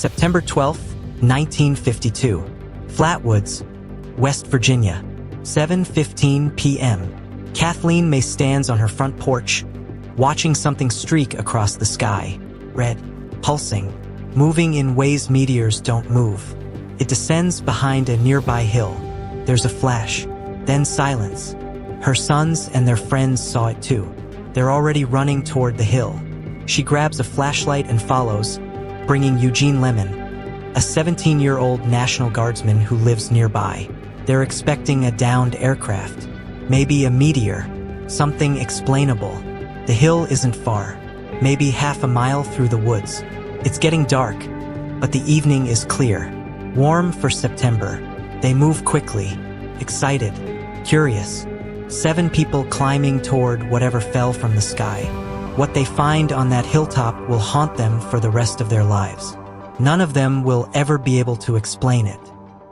September 12, 1952. Flatwoods, West Virginia. 7:15 p.m. Kathleen May stands on her front porch, watching something streak across the sky. Red, pulsing, moving in ways meteors don't move. It descends behind a nearby hill. There's a flash, then silence. Her sons and their friends saw it too. They're already running toward the hill. She grabs a flashlight and follows, bringing Eugene Lemon, a 17-year-old National Guardsman who lives nearby. They're expecting a downed aircraft, maybe a meteor, something explainable. The hill isn't far, maybe half a mile through the woods. It's getting dark, but the evening is clear, warm for September. They move quickly, excited, curious. 7 people climbing toward whatever fell from the sky. What they find on that hilltop will haunt them for the rest of their lives. None of them will ever be able to explain it,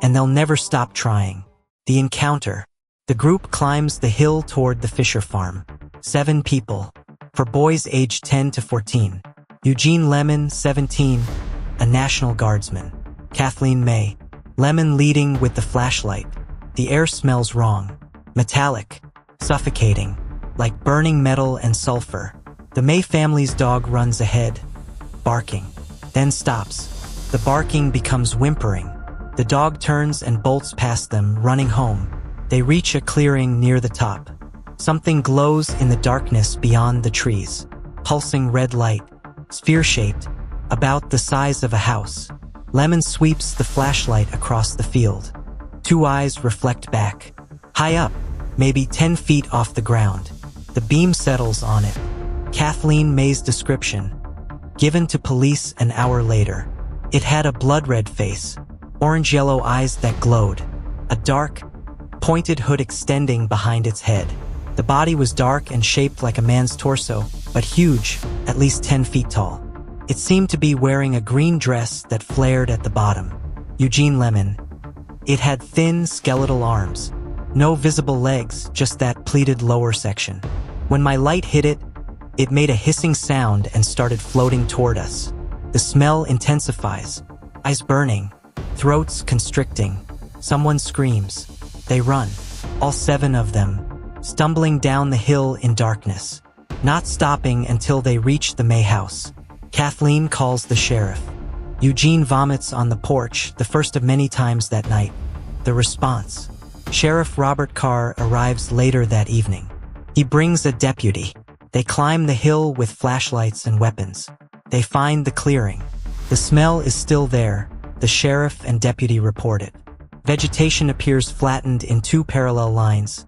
and they'll never stop trying. The encounter. The group climbs the hill toward the Fisher farm. 7 people, for boys aged 10 to 14. Eugene Lemon, 17, a National Guardsman. Kathleen May, Lemon leading with the flashlight. The air smells wrong, metallic, suffocating, like burning metal and sulfur. The May family's dog runs ahead, barking, then stops. The barking becomes whimpering. The dog turns and bolts past them, running home. They reach a clearing near the top. Something glows in the darkness beyond the trees. Pulsing red light, sphere-shaped, about the size of a house. Lemon sweeps the flashlight across the field. 2 eyes reflect back. High up, maybe 10 feet off the ground. The beam settles on it. Kathleen May's description, given to police an hour later. It had a blood-red face, orange-yellow eyes that glowed, a dark, pointed hood extending behind its head. The body was dark and shaped like a man's torso, but huge, at least 10 feet tall. It seemed to be wearing a green dress that flared at the bottom. Eugene Lemon. It had thin, skeletal arms. No visible legs, just that pleated lower section. When my light hit it, it made a hissing sound and started floating toward us. The smell intensifies. Eyes burning, throats constricting. Someone screams. They run, all 7 of them, stumbling down the hill in darkness, not stopping until they reach the May house. Kathleen calls the sheriff. Eugene vomits on the porch, the first of many times that night. The response. Sheriff Robert Carr arrives later that evening. He brings a deputy. They climb the hill with flashlights and weapons. They find the clearing. The smell is still there. The sheriff and deputy report it. Vegetation appears flattened in 2 parallel lines,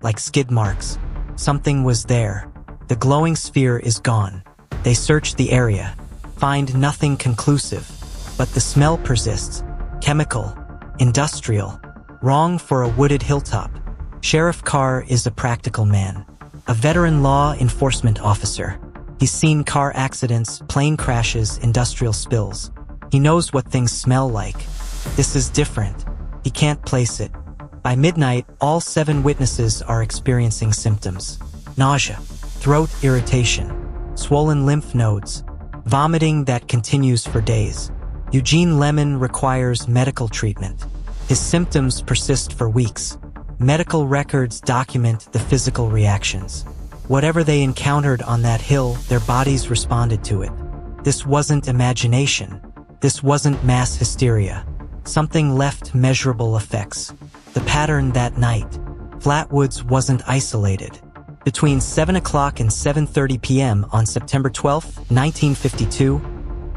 like skid marks. Something was there. The glowing sphere is gone. They search the area, find nothing conclusive, but the smell persists. Chemical, industrial, wrong for a wooded hilltop. Sheriff Carr is a practical man, a veteran law enforcement officer. He's seen car accidents, plane crashes, industrial spills. He knows what things smell like. This is different. He can't place it. By midnight, all 7 witnesses are experiencing symptoms. Nausea, throat irritation, swollen lymph nodes, vomiting that continues for days. Eugene Lemon requires medical treatment. His symptoms persist for weeks. Medical records document the physical reactions. Whatever they encountered on that hill, their bodies responded to it. This wasn't imagination. This wasn't mass hysteria. Something left measurable effects. The pattern that night. Flatwoods wasn't isolated. Between 7 o'clock and 7:30 p.m. on September 12, 1952,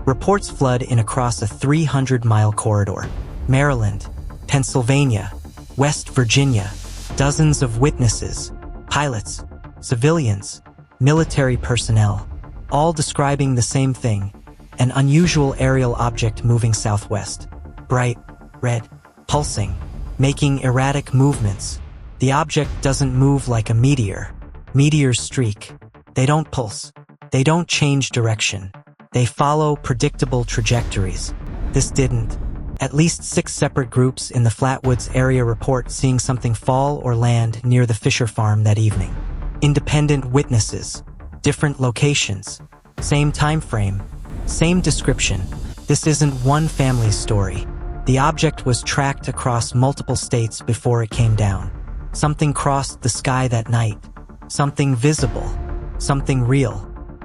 reports flood in across a 300-mile corridor. Maryland, Pennsylvania, West Virginia, dozens of witnesses, pilots, civilians, military personnel, all describing the same thing, an unusual aerial object moving southwest. Bright, red, pulsing, making erratic movements. The object doesn't move like a meteor. Meteors streak. They don't pulse. They don't change direction. They follow predictable trajectories. This didn't. At least 6 separate groups in the Flatwoods area report seeing something fall or land near the Fisher farm that evening. Independent witnesses, different locations, same time frame, same description. This isn't one family's story. The object was tracked across multiple states before it came down. Something crossed the sky that night. Something visible. Something real.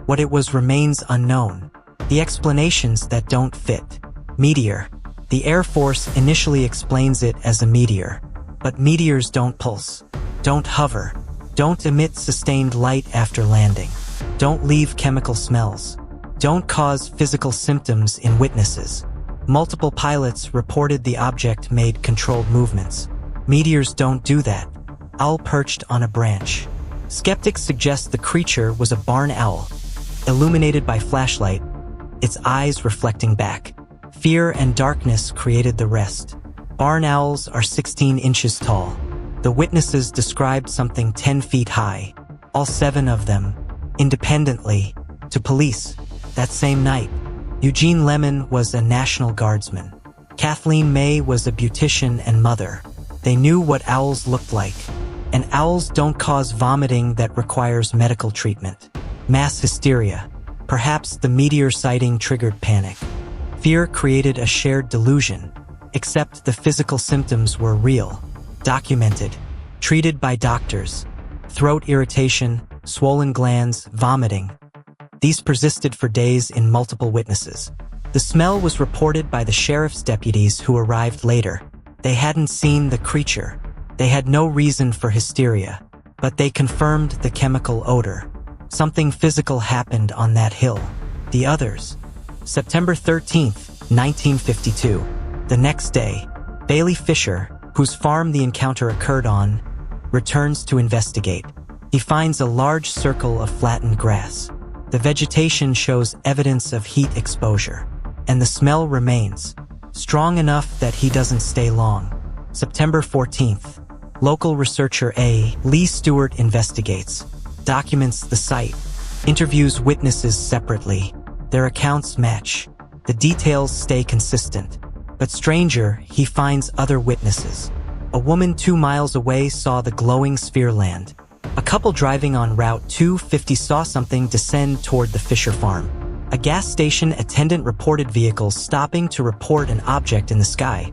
What it was remains unknown. The explanations that don't fit. Meteor. The Air Force initially explains it as a meteor. But meteors don't pulse. Don't hover. Don't emit sustained light after landing. Don't leave chemical smells. Don't cause physical symptoms in witnesses. Multiple pilots reported the object made controlled movements. Meteors don't do that. Owl perched on a branch. Skeptics suggest the creature was a barn owl, illuminated by flashlight, its eyes reflecting back. Fear and darkness created the rest. Barn owls are 16 inches tall. The witnesses described something 10 feet high, all 7 of them, independently, to police. That same night, Eugene Lemon was a National Guardsman. Kathleen May was a beautician and mother. They knew what owls looked like. And owls don't cause vomiting that requires medical treatment. Mass hysteria. Perhaps the meteor sighting triggered panic. Fear created a shared delusion, except the physical symptoms were real, documented, treated by doctors. Throat irritation, swollen glands, vomiting. These persisted for days in multiple witnesses. The smell was reported by the sheriff's deputies who arrived later. They hadn't seen the creature. They had no reason for hysteria, but they confirmed the chemical odor. Something physical happened on that hill. The others. September 13th, 1952. The next day, Bailey Fisher, whose farm the encounter occurred on, returns to investigate. He finds a large circle of flattened grass. The vegetation shows evidence of heat exposure, and the smell remains, strong enough that he doesn't stay long. September 14th. Local researcher A. Lee Stewart investigates, documents the site, interviews witnesses separately. Their accounts match. The details stay consistent. But stranger, he finds other witnesses. A woman 2 miles away saw the glowing sphere land. A couple driving on Route 250 saw something descend toward the Fisher farm. A gas station attendant reported vehicles stopping to report an object in the sky.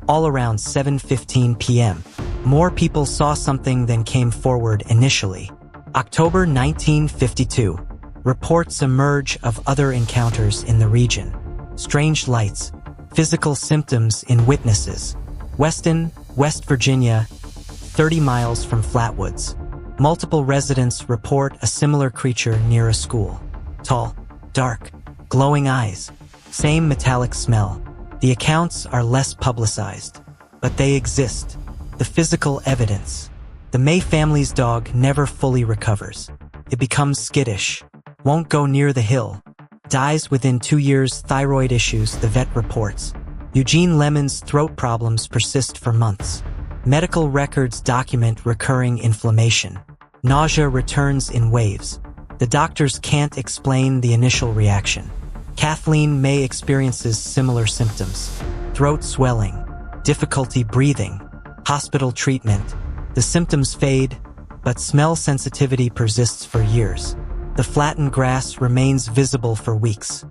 All around 7:15 p.m. More people saw something than came forward initially. October 1952. Reports emerge of other encounters in the region. Strange lights, physical symptoms in witnesses. Weston, West Virginia, 30 miles from Flatwoods. Multiple residents report a similar creature near a school. Tall, dark, glowing eyes, same metallic smell. The accounts are less publicized, but they exist. The physical evidence. The May family's dog never fully recovers. It becomes skittish, won't go near the hill, dies within 2 years. Thyroid issues, the vet reports. Eugene Lemon's throat problems persist for months. Medical records document recurring inflammation. Nausea returns in waves. The doctors can't explain the initial reaction. Kathleen May experiences similar symptoms. Throat swelling, difficulty breathing, hospital treatment. The symptoms fade, but smell sensitivity persists for years. The flattened grass remains visible for weeks.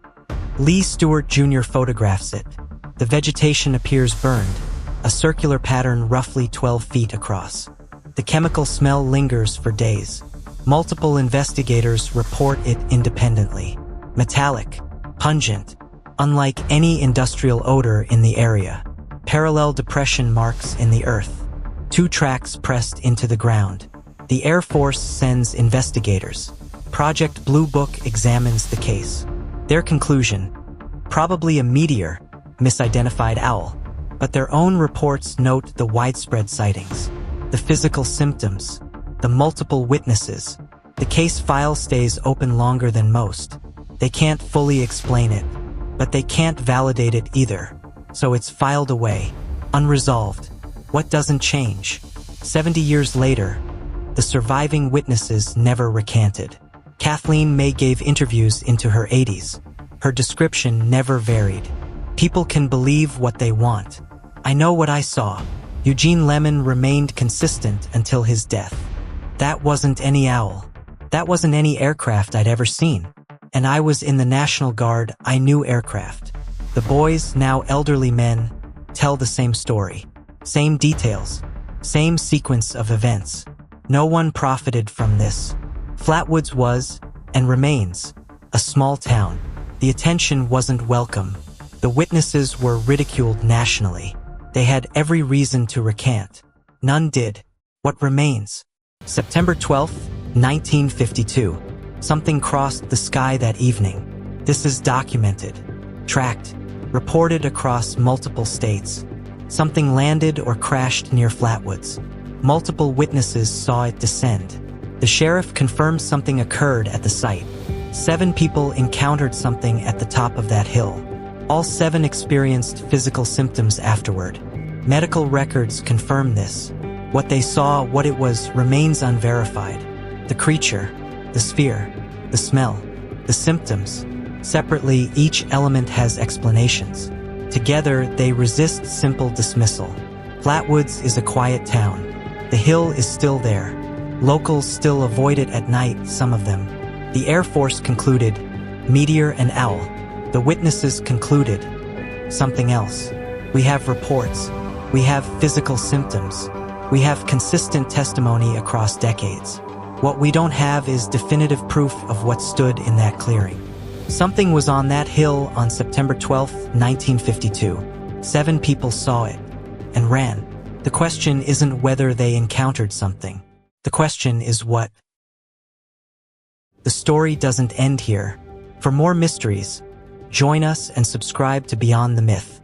Lee Stewart Jr. photographs it. The vegetation appears burned, a circular pattern roughly 12 feet across. The chemical smell lingers for days. Multiple investigators report it independently. Metallic, pungent, unlike any industrial odor in the area. Parallel depression marks in the earth. 2 tracks pressed into the ground. The Air Force sends investigators. Project Blue Book examines the case. Their conclusion: probably a meteor, misidentified owl. But their own reports note the widespread sightings, the physical symptoms, the multiple witnesses. The case file stays open longer than most. They can't fully explain it, but they can't validate it either. So it's filed away, unresolved. What doesn't change? 70 years later, the surviving witnesses never recanted. Kathleen May gave interviews into her 80s. Her description never varied. People can believe what they want. I know what I saw. Eugene Lemon remained consistent until his death. That wasn't any owl. That wasn't any aircraft I'd ever seen. And I was in the National Guard. I knew aircraft. The boys, now elderly men, tell the same story. Same details. Same sequence of events. No one profited from this. Flatwoods was, and remains, a small town. The attention wasn't welcome. The witnesses were ridiculed nationally. They had every reason to recant. None did. What remains? September 12th, 1952. Something crossed the sky that evening. This is documented, tracked, reported across multiple states. Something landed or crashed near Flatwoods. Multiple witnesses saw it descend. The sheriff confirmed something occurred at the site. 7 people encountered something at the top of that hill. All 7 experienced physical symptoms afterward. Medical records confirm this. What they saw, what it was, remains unverified. The creature, the sphere, the smell, the symptoms. Separately, each element has explanations. Together, they resist simple dismissal. Flatwoods is a quiet town. The hill is still there. Locals still avoid it at night, some of them. The Air Force concluded, meteor and owl. The witnesses concluded, something else. We have reports. We have physical symptoms. We have consistent testimony across decades. What we don't have is definitive proof of what stood in that clearing. Something was on that hill on September 12, 1952. 7 people saw it and ran. The question isn't whether they encountered something. The question is what. The story doesn't end here. For more mysteries, join us and subscribe to Beyond the Myth.